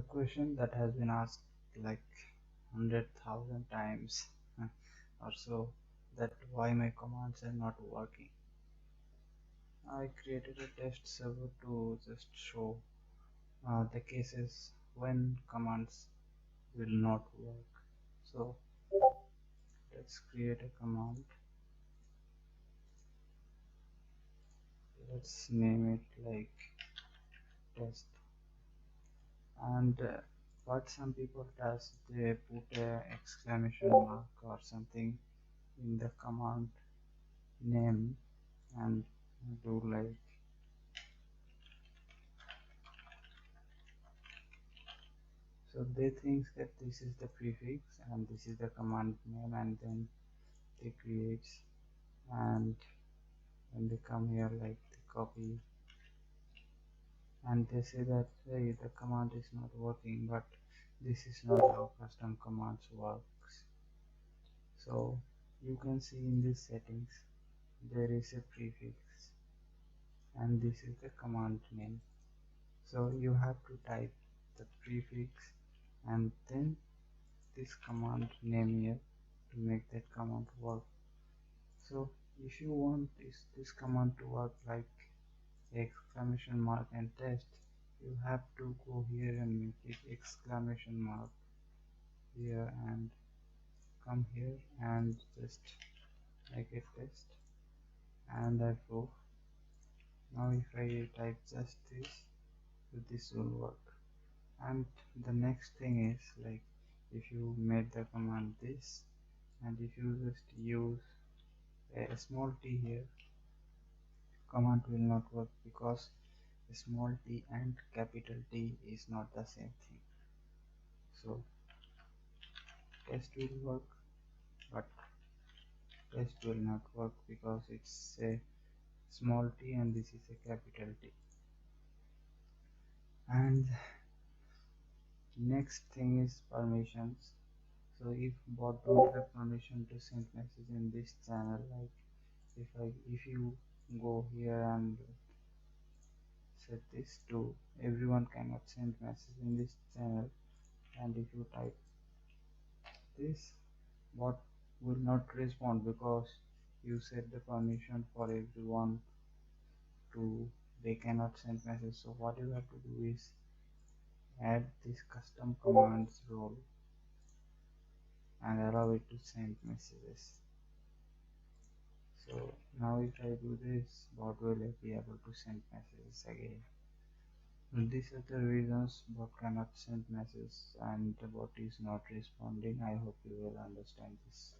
The question that has been asked like 100,000 times or so, that why my commands are not working. I created a test server to just show the cases when commands will not work. So let's create a command. Let's name it like test. And what some people does, they put a exclamation mark or something in the command name and do like so. They think that this is the prefix and this is the command name, and then they create, and when they come here like they copy and they say that hey, the command is not working, but this is not how custom commands works. So you can see in these settings there is a prefix and this is the command name. So you have to type the prefix and then this command name here to make that command work. So if you want this command to work like exclamation mark and test, you have to go here and make it exclamation mark here and come here and just make it test, and I prove. Now if I type just this will work. And the next thing is like if you made the command this and if you just use a small t here, command will not work because small t and capital T is not the same thing. So test will work, but test will not work because it's a small t and this is a capital T. And next thing is permissions. So if bot don't have permission to send message in this channel, like if you go here and set this to everyone cannot send message in this channel, and if you type this, bot will not respond because you set the permission for everyone to they cannot send message. So what you have to do is add this custom commands role and allow it to send messages. So now if I do this, bot will be able to send messages again. These are the reasons bot cannot send messages and the bot is not responding. I hope you will understand this.